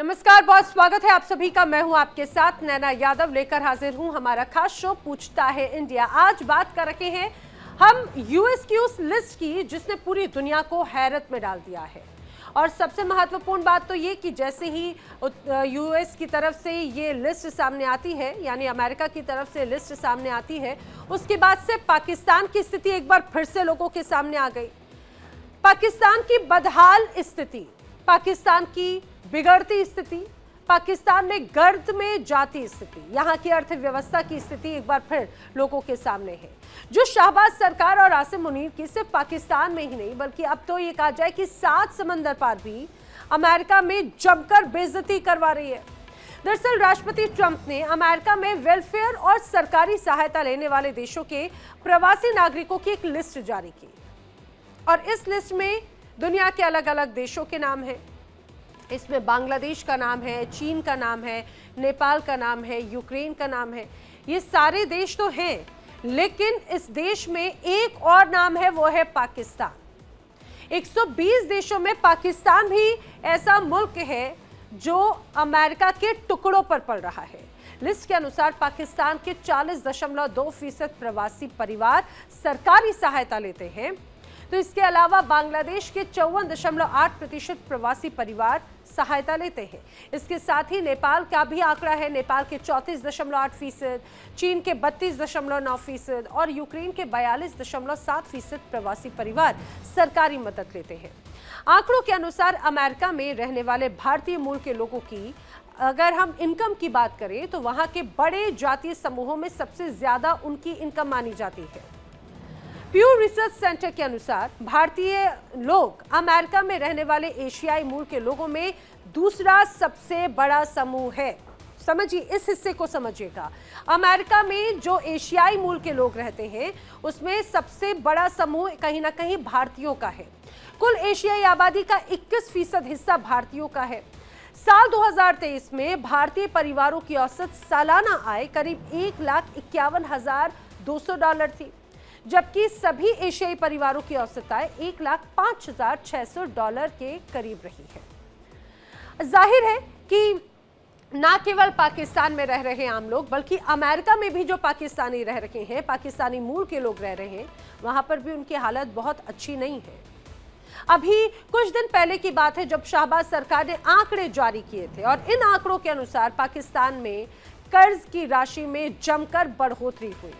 नमस्कार, बहुत स्वागत है आप सभी का। मैं हूं आपके साथ नैना यादव, लेकर हाजिर हूं हमारा खास शो पूछता है इंडिया। आज बात कर रहे हैं हम यूएस की उस लिस्ट की जिसने पूरी दुनिया को हैरत में डाल दिया है। और सबसे महत्वपूर्ण बात तो ये कि जैसे ही यूएस की तरफ से ये लिस्ट सामने आती है, यानी अमेरिका की तरफ से लिस्ट सामने आती है, उसके बाद से पाकिस्तान की स्थिति एक बार फिर से लोगों के सामने आ गई। पाकिस्तान की बदहाल स्थिति, पाकिस्तान की बिगड़ती स्थिति, पाकिस्तान में गर्द में जाती स्थिति, यहाँ की अर्थव्यवस्था की स्थिति एक बार फिर लोगों के सामने है। जो शहबाज सरकार और आसिम मुनीर की सिर्फ पाकिस्तान में ही नहीं बल्कि अब तो ये कहा जाए कि 7 समंदर पार भी अमेरिका में जमकर बेइज्जती करवा रही है। दरअसल राष्ट्रपति ट्रंप ने अमेरिका में वेलफेयर और सरकारी सहायता लेने वाले देशों के प्रवासी नागरिकों की एक लिस्ट जारी की और इस लिस्ट में दुनिया के अलग अलग देशों के नाम हैं। इसमें बांग्लादेश का नाम है, चीन का नाम है, नेपाल का नाम है, यूक्रेन का नाम है। ये सारे देश तो हैं, लेकिन इस देश में एक और नाम है, वो है पाकिस्तान। 120 देशों में पाकिस्तान भी ऐसा मुल्क है जो अमेरिका के टुकड़ों पर पड़ रहा है। लिस्ट के अनुसार पाकिस्तान के 40.2% प्रवासी परिवार सरकारी सहायता लेते हैं, तो इसके अलावा बांग्लादेश के 54.8% प्रवासी परिवार सहायता लेते हैं। इसके साथ ही नेपाल का भी आंकड़ा है, नेपाल के 34.8%, चीन के 32.9% और यूक्रेन के 42.7% प्रवासी परिवार सरकारी मदद लेते हैं। आंकड़ों के अनुसार अमेरिका में रहने वाले भारतीय मूल के लोगों की अगर हम इनकम की बात करें तो वहां के बड़े जातीय समूहों में सबसे ज्यादा उनकी इनकम मानी जाती है। प्यू रिसर्च सेंटर के अनुसार भारतीय लोग अमेरिका में रहने वाले एशियाई मूल के लोगों में दूसरा सबसे बड़ा समूह है। समझिए, इस हिस्से को समझिएगा। अमेरिका में जो एशियाई मूल के लोग रहते हैं उसमें सबसे बड़ा समूह कहीं ना कहीं भारतीयों का है। कुल एशियाई आबादी का 21% हिस्सा भारतीयों का है। साल 2023 में भारतीय परिवारों की औसत सालाना आय करीब $1,51,200 थी, जबकि सभी एशियाई परिवारों की औसत आय $1,05,600 के करीब रही है। जाहिर है कि ना केवल पाकिस्तान में रह रहे आम लोग बल्कि अमेरिका में भी जो पाकिस्तानी रह रहे हैं, पाकिस्तानी मूल के लोग रह रहे हैं, वहां पर भी उनकी हालत बहुत अच्छी नहीं है। अभी कुछ दिन पहले की बात है जब शहबाज सरकार ने आंकड़े जारी किए थे और इन आंकड़ों के अनुसार पाकिस्तान में कर्ज की राशि में जमकर बढ़ोतरी हुई।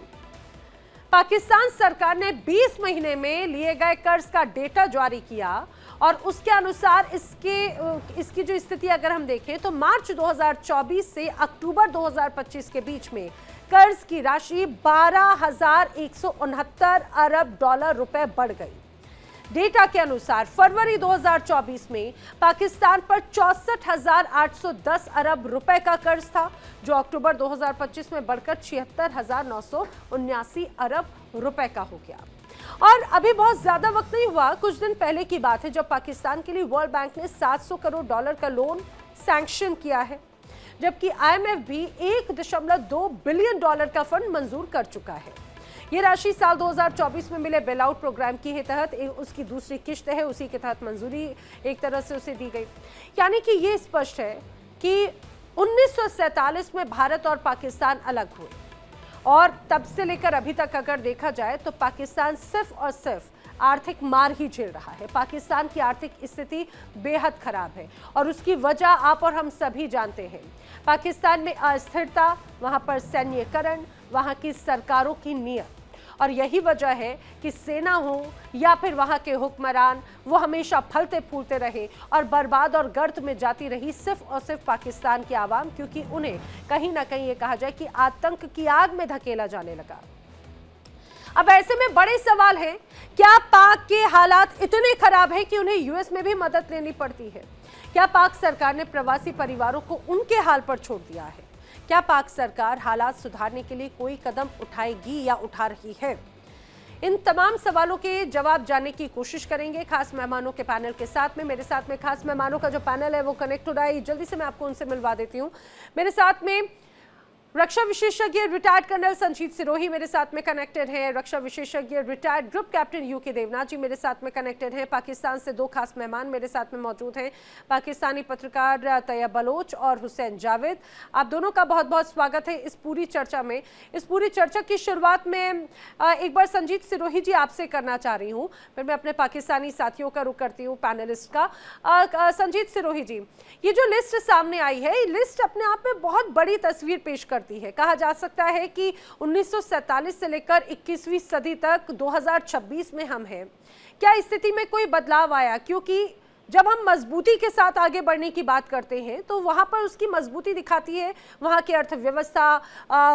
पाकिस्तान सरकार ने 20 महीने में लिए गए कर्ज का डेटा जारी किया और उसके अनुसार इसकी जो स्थिति अगर हम देखें तो मार्च 2024 से अक्टूबर 2025 के बीच में कर्ज की राशि $12,169 अरब रुपए बढ़ गई। डेटा के अनुसार फरवरी 2024 में पाकिस्तान पर 64,810 अरब रुपए का कर्ज था, जो अक्टूबर 2025 में बढ़कर 76,979 अरब रुपए का हो गया। और अभी बहुत ज्यादा वक्त नहीं हुआ, कुछ दिन पहले की बात है जब पाकिस्तान के लिए वर्ल्ड बैंक ने $700 करोड़ का लोन सैंक्शन किया है, जबकि IMF भी $1.2 बिलियन का फंड मंजूर कर चुका है। ये राशि साल 2024 में मिले बेल आउट प्रोग्राम के तहत उसकी दूसरी किश्त है, उसी के तहत मंजूरी एक तरह से उसे दी गई। यानी कि ये स्पष्ट है कि 1947 में भारत और पाकिस्तान अलग हुए और तब से लेकर अभी तक अगर देखा जाए तो पाकिस्तान सिर्फ और सिर्फ आर्थिक मार ही झेल रहा है। पाकिस्तान की आर्थिक स्थिति बेहद खराब है और उसकी वजह आप और हम सभी जानते हैं। पाकिस्तान में अस्थिरता, वहां पर सैन्यकरण, वहां की सरकारों की नीयत, और यही वजह है कि सेना हो या फिर वहां के हुक्मरान, वो हमेशा फलते फूलते रहे और बर्बाद और गर्त में जाती रही सिर्फ और सिर्फ पाकिस्तान की आवाम, क्योंकि उन्हें कहीं ना कहीं ये कहा जाए कि आतंक की आग में धकेला जाने लगा। अब ऐसे में बड़े सवाल हैं, क्या पाक के हालात इतने खराब हैं कि उन्हें यूएस में भी मदद लेनी पड़ती है? क्या पाक सरकार ने प्रवासी परिवारों को उनके हाल पर छोड़ दिया है? क्या पाक सरकार हालात सुधारने के लिए कोई कदम उठाएगी या उठा रही है? इन तमाम सवालों के जवाब जानने की कोशिश करेंगे खास मेहमानों के पैनल के साथ में। मेरे साथ में खास मेहमानों का जो पैनल है वो कनेक्ट हो रहा है, जल्दी से मैं आपको उनसे मिलवा देती हूँ। मेरे साथ में रक्षा विशेषज्ञ रिटायर्ड कर्नल संजीत सिरोही मेरे साथ में कनेक्टेड हैं। रक्षा विशेषज्ञ retired group captain UK Devnath ji मेरे साथ में कनेक्टेड हैं। पाकिस्तान से दो खास मेहमान मेरे साथ में मौजूद हैं, पाकिस्तानी पत्रकार तैयब बलोच और हुसैन जावेद। आप दोनों का बहुत बहुत स्वागत है इस पूरी चर्चा में। इस पूरी चर्चा की शुरुआत में एक बार संजीत सिरोही जी आपसे करना चाह रही हूँ, फिर मैं अपने पाकिस्तानी साथियों का रुख करती हूँ, पैनलिस्ट का। संजीत सिरोही जी, ये जो लिस्ट सामने आई है, ये लिस्ट अपने आप में बहुत बड़ी तस्वीर पेश करती है। कहा जा सकता है कि 1947 से लेकर 21वीं सदी तक 2026 में हम हैं। क्या स्थिति में कोई बदलाव आया? क्योंकि जब हम मजबूती के साथ आगे बढ़ने की बात करते हैं तो वहां पर उसकी मजबूती दिखाती है वहां की अर्थव्यवस्था,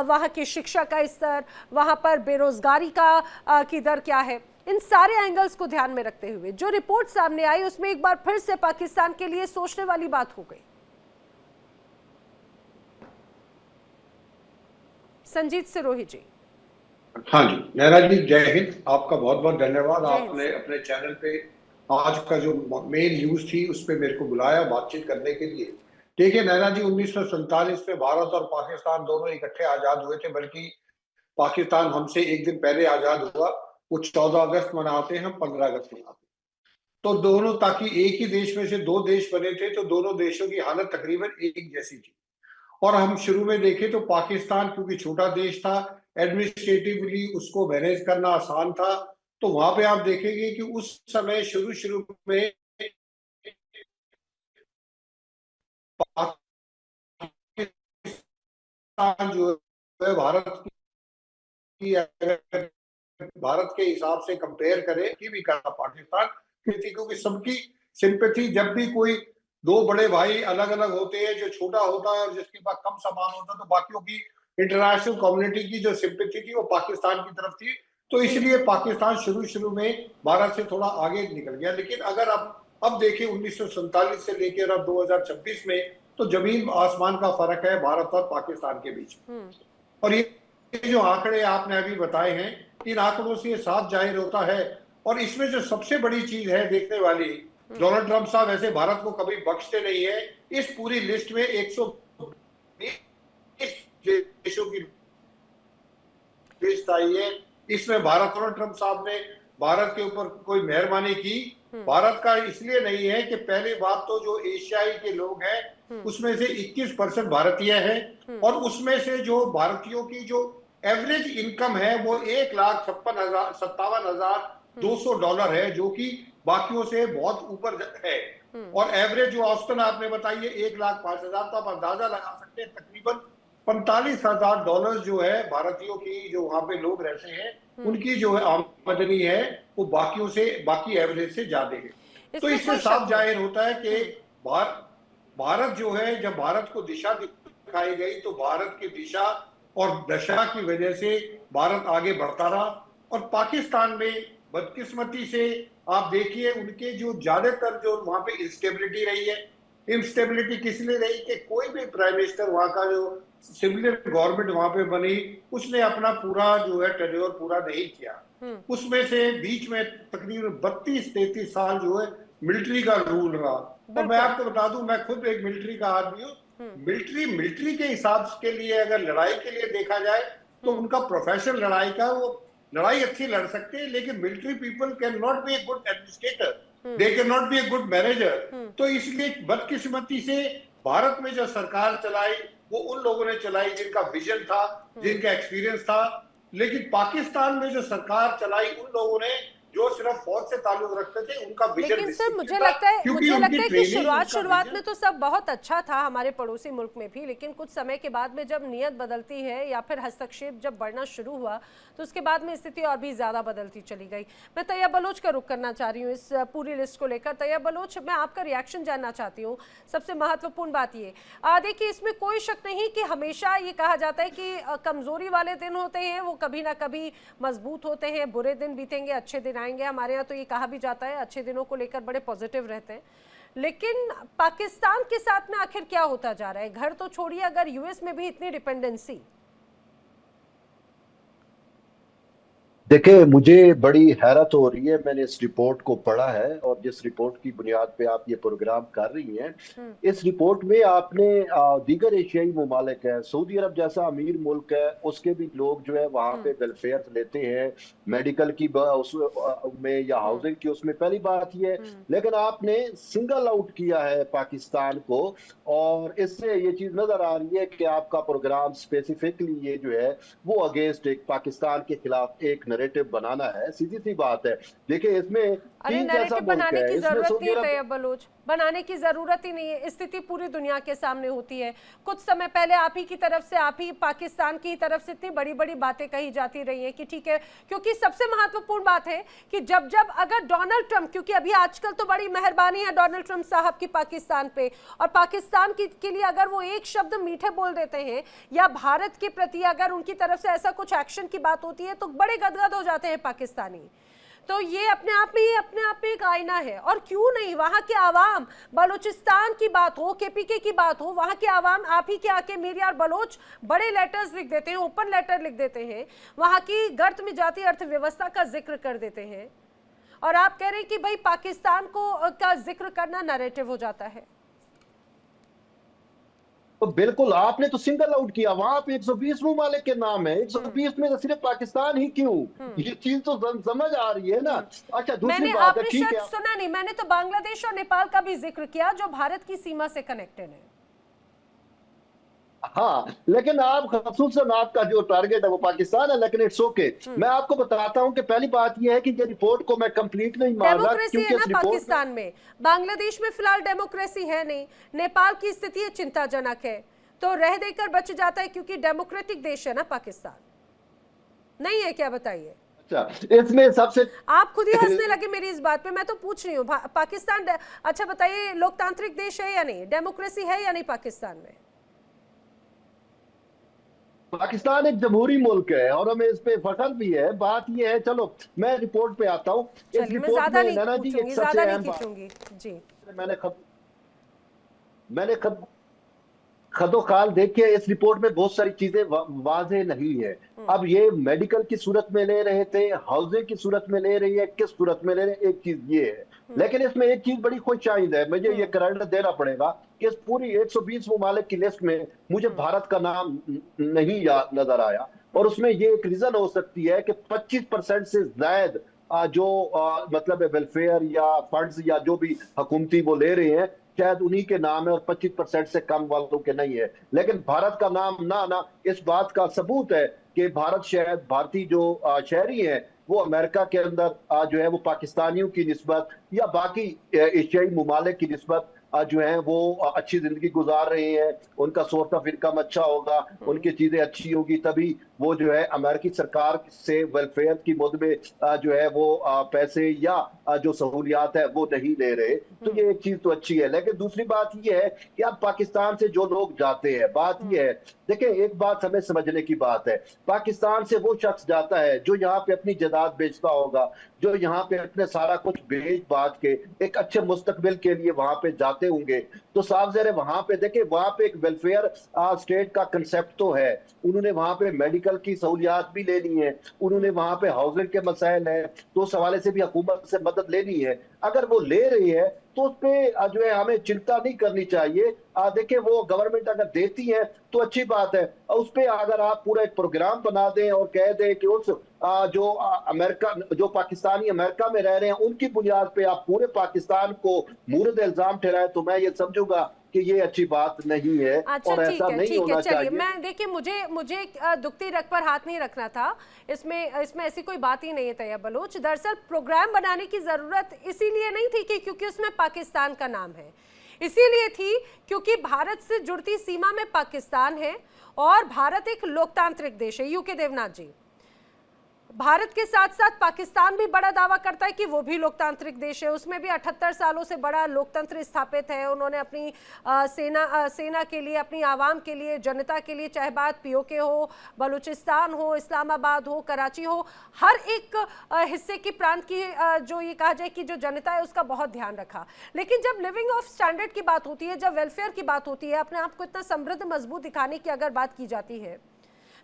वहां की शिक्षा का स्तर, वहां पर बेरोजगारी की दर क्या है। इन सारे एंगल्स को ध्यान में रखते हुए जो रिपोर्ट सामने आई उसमें एक बार फिर से पाकिस्तान के लिए सोचने वाली बात हो गई। संजीत सिरोही जी। हाँ जी, नैना जी, जय हिंद। आपका बहुत बहुत धन्यवाद। आपने अपने चैनल पे आज का जो मेन न्यूज थी उस पे मेरे को बुलाया बातचीत करने के लिए। देखिए नैना जी, 1947 में भारत और पाकिस्तान दोनों इकट्ठे आजाद हुए थे, बल्कि पाकिस्तान हमसे एक दिन पहले आजाद हुआ। वो 14 अगस्त मनाते हैं, हम 15 अगस्त मनाते हैं। तो दोनों, ताकि एक ही देश में से दो देश बने थे, तो दोनों देशों की हालत तकरीबन एक जैसी थी। और हम शुरू में देखें तो पाकिस्तान क्योंकि छोटा देश था, एडमिनिस्ट्रेटिवली उसको मैनेज करना आसान था। तो वहां पे आप देखेंगे कि उस समय शुरू में पाकिस्तान जो है भारत के हिसाब से कंपेयर करें कि भी कहा पाकिस्तान, क्योंकि सबकी सिंपैथी, जब भी कोई दो बड़े भाई अलग अलग होते हैं, जो छोटा होता है और जिसके पास कम सामान होता है, तो बाकियों की इंटरनेशनल कम्युनिटी की जो सिंपैथी थी वो पाकिस्तान की तरफ थी। तो इसलिए पाकिस्तान शुरू में भारत से थोड़ा आगे निकल गया। लेकिन अगर अब देखिए 1947 से लेकर अब 2026 में, तो जमीन आसमान का फर्क है भारत और पाकिस्तान के बीच। और ये जो आंकड़े आपने अभी बताए हैं, इन आंकड़ों से साफ जाहिर होता है। और इसमें जो सबसे बड़ी चीज है देखने वाली, डोनाल्ड ट्रंप साहब ऐसे भारत को कभी बख्शते नहीं है। इस पूरी लिस्ट में 120 देशों की लिस्ट आई है। इसमें भारत और ट्रंप साहब ने भारत के ऊपर कोई मेहरबानी की भारत का इसलिए नहीं है कि पहली बात तो जो एशियाई के लोग हैं उसमें से 21% भारतीय हैं, और उसमें से जो भारतीयों की जो एवरेज इनकम है वो $1,57,200 है, जो कि बाकियों से बहुत ऊपर है। और एवरेज जो औसतन आपने बताई है $1,05,000, तो आप अंदाजा लगा सकते हैं तकरीबन $45,000 जो है भारतीयों की, जो वहां पे लोग रहते हैं उनकी जो है आमदनी है वो बाकियों से, बाकी एवरेज से ज्यादा है। तो इससे साफ जाहिर होता है कि भारत जो है, जब भारत को दिशा दिखाई गई तो भारत की दिशा और दशा की वजह से भारत आगे बढ़ता रहा। और पाकिस्तान में बदकिस्मती से आप देखिए उनके जो ज्यादातर जो वहां पे इंस्टेबिलिटी रही है। इंस्टेबिलिटी किस लिए रही कि कोई भी प्राइम मिनिस्टर वहां का जो सिविलियन गवर्नमेंट वहां पे बनी, उसने अपना पूरा जो है टेन्योर पूरा नहीं किया। उसमें से बीच में तकरीबन 32-33 साल जो है मिलिट्री का रूल रहा। और मैं आपको बता दूं, मैं खुद एक मिलिट्री का आदमी हूँ। मिलिट्री के हिसाब के लिए अगर लड़ाई के लिए देखा जाए तो उनका प्रोफेशन लड़ाई का, वो लड़ाई अच्छी लड़ सकते हैं, लेकिन military people can not be a good administrator, they can not be a good manager. तो इसलिए बदकिस्मती से भारत में जो सरकार चलाई वो उन लोगों ने चलाई जिनका विजन था, जिनका एक्सपीरियंस था। लेकिन पाकिस्तान में जो सरकार चलाई उन लोगों ने जो सिर्फ फौज से ताल्लुक रखते थे, उनका विजन। लेकिन सर मुझे लगता है कि शुरुआत में तो सब बहुत अच्छा था हमारे पड़ोसी मुल्क में भी, लेकिन कुछ समय के बाद में जब नीयत बदलती है या फिर हस्तक्षेप जब बढ़ना शुरू हुआ तो उसके बाद में स्थिति और भी ज्यादा बदलती चली गई। मैं तैयब बलोच का रुख करना चाह रही हूँ इस पूरी लिस्ट को लेकर। तैयब बलोच, मैं आपका रिएक्शन जानना चाहती हूँ। सबसे महत्वपूर्ण बात ये, देखिए इसमें कोई शक नहीं कि हमेशा ये कहा जाता है कि कमजोरी वाले दिन होते हैं वो कभी ना कभी मजबूत होते हैं, बुरे दिन बीतेंगे अच्छे दिन आएंगे। हमारे यहाँ तो ये कहा भी जाता है, अच्छे दिनों को लेकर बड़े पॉजिटिव रहते हैं। लेकिन पाकिस्तान के साथ में आखिर क्या होता जा रहा है? घर तो छोड़िए, अगर यूएस में भी इतनी डिपेंडेंसी। देखिए, मुझे बड़ी हैरत हो रही है। मैंने इस रिपोर्ट को पढ़ा है और जिस रिपोर्ट की बुनियाद पे आप ये प्रोग्राम कर रही हैं, हम्म। इस रिपोर्ट में आपने दीगर एशियाई ममालिक है, सऊदी अरब जैसा अमीर मुल्क है, उसके भी लोग जो है वहां पे हम्म। वेलफेयर लेते हैं, मेडिकल की में या हम्म। हाउसिंग की, उसमें पहली बात ये है। हम्म। लेकिन आपने सिंगल आउट किया है पाकिस्तान को, और इससे ये चीज नजर आ रही है कि आपका प्रोग्राम स्पेसिफिकली ये जो है वो अगेंस्ट एक पाकिस्तान के खिलाफ एक नैरेटिव बनाना है। सीधी सी बात है। देखिए, इसमें अरे चीन जैसा नैरेटिव मुल्क बनाने है, की इसमें जरूरत सऊदी नहीं है अरब। तैयब बलोच, बनाने की जरूरत ही नहीं है। स्थिति पूरी दुनिया के सामने होती है। कुछ समय पहले आप ही की तरफ से, आप ही पाकिस्तान की तरफ से इतनी बड़ी बड़ी बातें कही जाती रही हैं कि ठीक है, क्योंकि सबसे महत्वपूर्ण बात है कि जब जब अगर डोनाल्ड ट्रंप, क्योंकि अभी आजकल तो बड़ी मेहरबानी है डोनाल्ड ट्रंप साहब की पाकिस्तान पे, और पाकिस्तान के लिए अगर वो एक शब्द मीठे बोल देते हैं या भारत के प्रति अगर उनकी तरफ से ऐसा कुछ एक्शन की बात होती है तो बड़े गदगद हो जाते हैं पाकिस्तानी। तो ये अपने आप में एक आईना है। और क्यों नहीं, वहां के आवाम, बलूचिस्तान की बात हो, केपीके की बात हो, वहां के आवाम आप ही के आके मीर यार बलोच बड़े लेटर्स लिख देते हैं, ओपन लेटर लिख देते हैं, वहां की गर्त में जाती अर्थव्यवस्था का जिक्र कर देते हैं। और आप कह रहे हैं कि भाई पाकिस्तान को का जिक्र करना नैरेटिव हो जाता है। तो बिल्कुल, आपने तो सिंगल आउट किया। वहां पे 120 ममालिक के नाम है, 120 में तो सिर्फ पाकिस्तान ही क्यों? ये चीज तो समझ आ रही है ना। अच्छा, दूसरी मैंने, बात है, आपने ठीक शायद है। सुना नहीं, मैंने तो बांग्लादेश और नेपाल का भी जिक्र किया जो भारत की सीमा से कनेक्टेड है। हाँ, लेकिन आप खसूसन आपका जो टारगेट है वो पाकिस्तान है, लेकिन इट्स ओके। मैं आपको बताता हूँ कि पहली बात यह है कि ये रिपोर्ट को मैं कंप्लीट नहीं मान रहा, डेमोक्रेसी है क्योंकि ना इस रिपोर्ट में। पाकिस्तान में, बांग्लादेश में फिलहाल डेमोक्रेसी है नहीं, नेपाल की स्थिति चिंताजनक है, तो रह देकर बच जाता है क्योंकि डेमोक्रेटिक देश है ना पाकिस्तान, नहीं है क्या बताइए? अच्छा, इसमें सबसे आप खुद ही हंसने लगे मेरी इस बात पे, मैं तो पूछ रही हूँ पाकिस्तान अच्छा बताइए, लोकतांत्रिक देश है या नहीं, डेमोक्रेसी है या नहीं पाकिस्तान में? पाकिस्तान एक जमहूरी मुल्क है और हमें इस पे फख्र भी है। बात यह है, चलो मैं रिपोर्ट पे आता हूँ। इस चलिए, मैं रिपोर्ट ज्यादा में नहीं नैना जी एक पूछूंगी, सबसे ज्यादा नहीं अहम बात खींचूंगी जी। मैंने खब मैंने खब खदोखाल देखिए, इस रिपोर्ट में बहुत सारी चीजें वाजे नहीं है। अब ये मेडिकल की सूरत में ले रहे थे, हाउसिंग की सूरत में ले रही है, किस सूरत में ले रहे हैं, एक चीज ये है। लेकिन इसमें एक चीज बड़ी खुशाइंद है, मुझे ये क्रेडिट देना पड़ेगा कि इस पूरी 120 ममालिक की लिस्ट में मुझे भारत का नाम नहीं नजर आया। और उसमें ये एक रीजन हो सकती है कि 25% से ज्यादा जो मतलब वेलफेयर या फंड्स या जो भी हुकूमती वो ले रहे हैं, शायद उन्हीं के नाम है और 25% से कम वालों के नहीं है। लेकिन भारत का नाम ना आना इस बात का सबूत है कि भारत, शायद भारतीय जो शहरी हैं, वो अमेरिका के अंदर जो है वो पाकिस्तानियों की निस्बत या बाकी एशियाई ममालिक की निस्बत जो है वो अच्छी जिंदगी गुजार रहे हैं। उनका सोर्स ऑफ इनकम अच्छा होगा, उनकी चीजें अच्छी होगी, तभी वो जो है अमेरिकी सरकार से वेलफेयर की मुद में जो है वो पैसे या जो सहूलियात है वो नहीं ले रहे। तो ये एक चीज तो अच्छी है। लेकिन दूसरी बात ये है कि अब पाकिस्तान से जो लोग जाते हैं, बात ये है, देखिए एक बात हमें समझने की बात है, पाकिस्तान से वो शख्स जाता है जो यहाँ पे अपनी जायदाद बेचता होगा, जो यहाँ पे अपने सारा कुछ बेच बात के एक अच्छे मुस्तकबिल के लिए वहां पे जाते होंगे। तो साफ ज़ाहिर है वहां पे देखिए, वहां पे एक वेलफेयर स्टेट का कंसेप्ट तो है। उन्होंने वहां पे मेडिकल की सहूलियात भी लेनी है, उन्होंने वहां पे हाउसिंग के मसाइल है, तो उस हवाले से भी हुकूमत से मदद लेनी है। अगर वो ले रही है तो उस पे जो है हमें चिंता नहीं करनी चाहिए। देखिए, वो गवर्नमेंट अगर देती है तो अच्छी बात है। उस पे अगर आप पूरा एक प्रोग्राम बना दें और कह दें कि उस जो अमेरिका, जो पाकिस्तानी अमेरिका में रह रहे हैं, उनकी बुनियाद पे आप पूरे पाकिस्तान को मूरद इल्जाम ठहराए, तो मैं ये समझूंगा कि ये अच्छी बात नहीं है। अच्छा, और ऐसा नहीं होना चलिए, चाहिए। मैं देखिए, मुझे दुखती रग पर हाथ नहीं रखना था। इसमें ऐसी कोई बात ही नहीं है तैयब बलोच। दरअसल प्रोग्राम बनाने की जरूरत इसीलिए नहीं थी कि क्योंकि उसमें पाकिस्तान का नाम है, इसीलिए थी क्योंकि भारत से जुड़ती सीमा में पाकिस्तान है और भारत एक लोकतांत्रिक देश है। यूके देवनाथ जी, भारत के साथ साथ पाकिस्तान भी बड़ा दावा करता है कि वो भी लोकतांत्रिक देश है, उसमें भी 78 सालों से बड़ा लोकतंत्र स्थापित है। उन्होंने अपनी सेना के लिए, अपनी आवाम के लिए, जनता के लिए, चाहे बात पीओके हो, बलूचिस्तान हो, इस्लामाबाद हो, कराची हो, हर एक हिस्से की प्रांत की जो ये कहा जाए कि जो जनता है उसका बहुत ध्यान रखा। लेकिन जब लिविंग ऑफ स्टैंडर्ड की बात होती है, जब वेलफेयर की बात होती है, अपने आप को इतना समृद्ध मजबूत दिखाने की अगर बात की जाती है,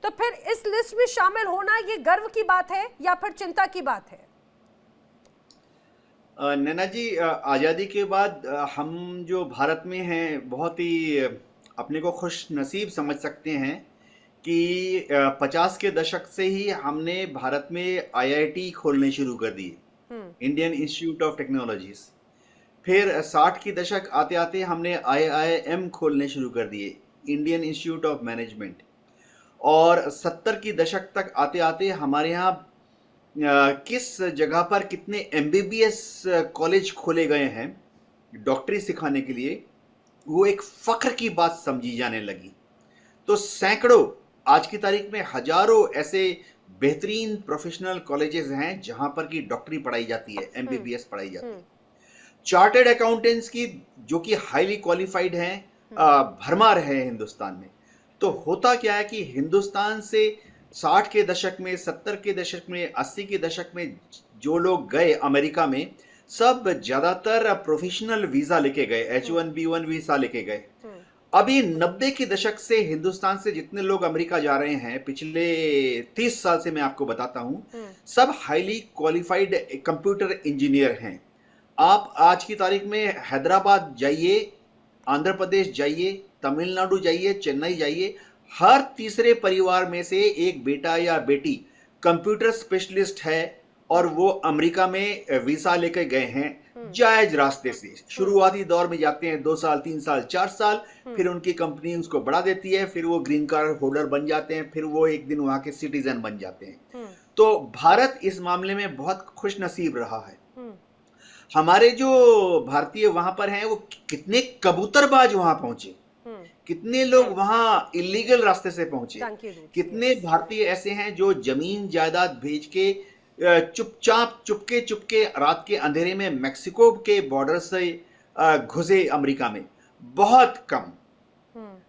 तो फिर इस लिस्ट में शामिल होना ये गर्व की बात है या फिर चिंता की बात है? नैना जी, आज़ादी के बाद हम जो भारत में हैं बहुत ही अपने को खुश नसीब समझ सकते हैं कि 50 के दशक से ही हमने भारत में आईआईटी खोलने शुरू कर दिए, इंडियन इंस्टीट्यूट ऑफ टेक्नोलॉजीज। फिर 60 की दशक आते आते हमने आईआईएम खोलने शुरू कर दिए, इंडियन इंस्टीट्यूट ऑफ मैनेजमेंट। और 70 की दशक तक आते आते हमारे यहाँ किस जगह पर कितने एमबीबीएस कॉलेज खोले गए हैं डॉक्टरी सिखाने के लिए, वो एक फख्र की बात समझी जाने लगी। तो सैकड़ों, आज की तारीख में हजारों ऐसे बेहतरीन प्रोफेशनल कॉलेजेस हैं जहां पर की डॉक्टरी पढ़ाई जाती है, एमबीबीएस पढ़ाई जाती है। चार्टर्ड अकाउंटेंट्स की जो कि हाईली क्वालिफाइड हैं भरमार है हिंदुस्तान में। तो होता क्या है कि हिंदुस्तान से 60 के दशक में, 70 के दशक में, 80 के दशक में जो लोग गए अमेरिका में, सब ज्यादातर प्रोफेशनल वीजा लेके गए, H1B1 वीजा लेके गए। अभी 90 के दशक से हिंदुस्तान से जितने लोग अमेरिका जा रहे हैं पिछले 30 साल से, मैं आपको बताता हूं, सब हाईली क्वालिफाइड कंप्यूटर इंजीनियर हैं। आप आज की तारीख में हैदराबाद जाइए, आंध्र प्रदेश जाइए, तमिलनाडु जाइए, चेन्नई जाइए, हर तीसरे परिवार में से एक बेटा या बेटी कंप्यूटर स्पेशलिस्ट है और वो अमेरिका में वीजा लेकर गए हैं जायज रास्ते से। शुरुआती दौर में जाते हैं 2 साल, 3 साल, 4 साल, फिर उनकी कंपनी उसको बढ़ा देती है, फिर वो ग्रीन कार्ड होल्डर बन जाते हैं, फिर वो एक दिन वहां के सिटीजन बन जाते हैं। तो भारत इस मामले में बहुत खुश नसीब रहा है। हमारे जो भारतीय वहां पर हैं वो कितने कबूतरबाज वहां पहुंचे, कितने लोग वहां इलीगल रास्ते से पहुंचे, कितने भारतीय ऐसे हैं जो जमीन जायदाद भेज के चुपचाप चुपके रात के अंधेरे में मैक्सिको के बॉर्डर से घुसे अमेरिका में, बहुत कम।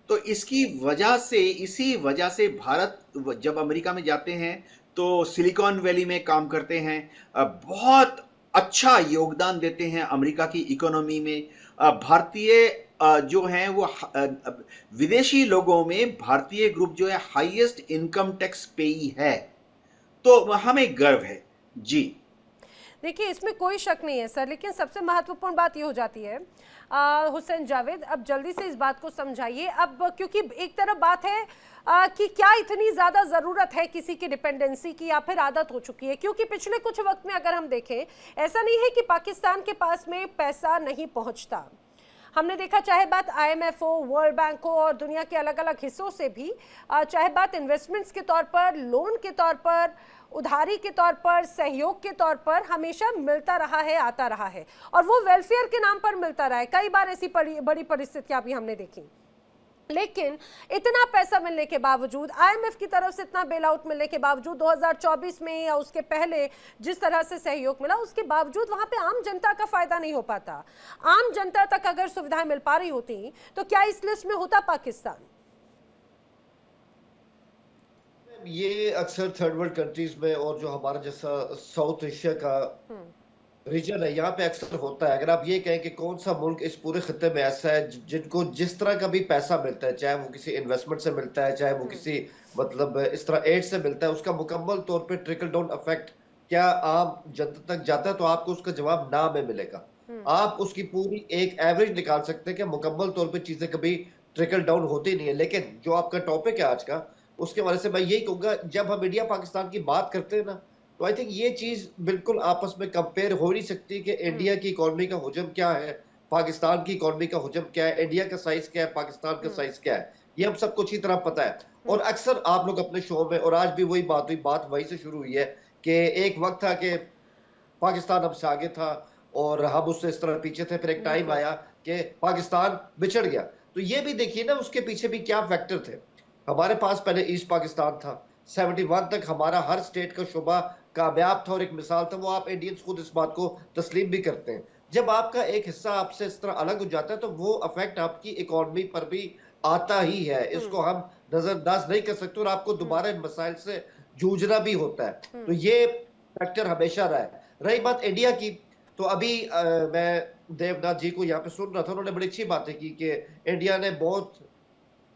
तो इसी वजह से भारत जब अमेरिका में जाते हैं तो सिलिकॉन वैली में काम करते हैं, बहुत अच्छा योगदान देते हैं अमेरिका की इकोनॉमी में। भारतीय जो हैं वो विदेशी लोगों में भारतीय ग्रुप जो है हाईएस्ट इनकम टैक्स पेई है, तो हमें गर्व है जी। देखिए, इसमें कोई शक नहीं है सर, लेकिन सबसे महत्वपूर्ण बात ये हो जाती है हुसैन जावेद, अब जल्दी से इस बात को समझाइए। अब क्योंकि एक तरफ बात है कि क्या इतनी ज़्यादा ज़रूरत है किसी की डिपेंडेंसी की या फिर आदत हो चुकी है, क्योंकि पिछले कुछ वक्त में अगर हम देखें, ऐसा नहीं है कि पाकिस्तान के पास में पैसा नहीं पहुंचता। हमने देखा, चाहे बात IMF हो, वर्ल्ड बैंक हो और दुनिया के अलग अलग हिस्सों से भी, चाहे बात इन्वेस्टमेंट्स के तौर पर, लोन के तौर पर, उधारी के तौर पर, सहयोग के तौर पर, हमेशा मिलता रहा है, आता रहा है, और वो वेलफेयर के नाम पर मिलता रहा है। कई बार ऐसी बड़ी परिस्थितियां भी हमने देखी। लेकिन इतना पैसा मिलने के बावजूद, IMF की तरफ से इतना बेल आउट मिलने के बावजूद, 2024 में या उसके पहले जिस तरह से सहयोग मिला, उसके बावजूद वहां पे आम जनता का फायदा नहीं हो पाता। आम जनता तक अगर सुविधाएं मिल पा रही होती तो क्या इस लिस्ट में होता पाकिस्तान? ये अक्सर थर्ड वर्ल्ड कंट्रीज में और जो हमारा जैसा साउथ एशिया का रीजन है, यहाँ पे अक्सर होता है। अगर आप ये कहें कि कौन सा मुल्क इस पूरे खत्ते में ऐसा है जिनको जिस तरह का भी पैसा मिलता है, चाहे वो किसी इन्वेस्टमेंट से मिलता है, चाहे वो किसी मतलब इस तरह एड से मिलता है, उसका मुकम्मल तौर पे ट्रिकल डाउन इफेक्ट क्या आम जनता तक जाता है? तो आपको उसका जवाब ना में मिलेगा। आप उसकी पूरी एक एवरेज निकाल सकते हैं कि मुकम्मल तौर पे चीजें कभी ट्रिकल डाउन होती नहीं है। लेकिन जो आपका टॉपिक है आज का, उसके वजह से मैं यही कहूंगा, जब हम इंडिया पाकिस्तान की बात करते हैं ना, तो आई थिंक ये चीज बिल्कुल आपस में कंपेयर हो नहीं सकती कि इंडिया की इकोनॉमी का हुजम क्या है, पाकिस्तान की इकोनॉमी का हुजम क्या है, इंडिया का साइज क्या है, पाकिस्तान का साइज क्या है, ये हम सबको अच्छी तरह पता है। और अक्सर आप लोग अपने शो में, और आज भी वही बात हुई, बात वही से शुरू हुई है कि एक वक्त था कि पाकिस्तान हमसे आगे था और हम उससे इस तरह पीछे थे, फिर एक टाइम आया कि पाकिस्तान बिछड़ गया। तो ये भी देखिए ना, उसके पीछे भी क्या फैक्टर थे। हमारे पास पहले ईस्ट पाकिस्तान था, 71 तक हमारा हर स्टेट का शुबा कामयाब था और एक मिसाल था। वो आप इंडियंस खुद इस बात को तस्लीम भी करते हैं। जब आपका एक हिस्सा आपसे इस तरह अलग हो जाता है तो वो अफेक्ट आपकी इकोनॉमी पर भी आता ही है, इसको हम नजरअंदाज नहीं कर सकते, और आपको दोबारा इन मसाइल से जूझना भी होता है। तो ये फैक्टर हमेशा रहा है। रही बात इंडिया की, तो अभी मैं देवनाथ जी को यहाँ पे सुन रहा था, उन्होंने बड़ी अच्छी बातें की कि इंडिया ने बहुत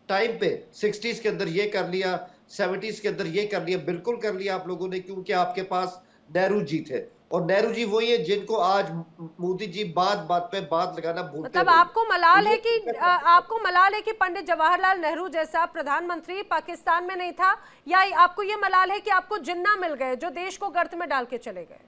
टाइम पे 60s के अंदर ये कर लिया, 70s के अंदर ये कर लिया, बिल्कुल कर लिया आप लोगों ने, क्योंकि आपके पास नेहरू जी थे और नेहरू जी वही है जिनको आज मोदी जी बात बात पे बात लगाना भूलते मतलब नहीं। आपको मलाल तो है ये कि आपको मलाल है कि पंडित जवाहरलाल नेहरू जैसा प्रधानमंत्री पाकिस्तान में नहीं था, या आपको ये मलाल है कि आपको जिन्ना मिल गए जो देश को गर्त में डाल के चले गए?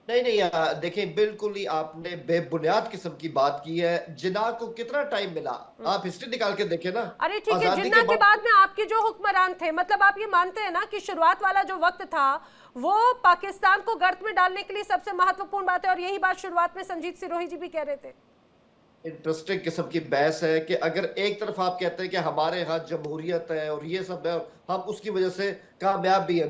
नहीं नहीं देखें, बिल्कुल ही आपने बेबुनियाद किस्म की बात की है। जिन्ना को कितना टाइम मिला, आप हिस्ट्री निकाल के देखें ना। अरे ठीक है, आजादी जिन्ना के बाद में आपके जो हुक्मरान थे, मतलब आप ये मानते हैं ना कि शुरुआत वाला जो वक्त था वो पाकिस्तान को गर्त में डालने के लिए सबसे महत्वपूर्ण बात है, और यही बात शुरुआत में संजीत सिरोही जी भी कह रहे थे। इंटरेस्टिंग किस्म की बहस है कि अगर एक तरफ आप कहते हैं कि हमारे यहाँ जमहूरियत है और ये सब है और हम उसकी वजह से कामयाब भी हैं,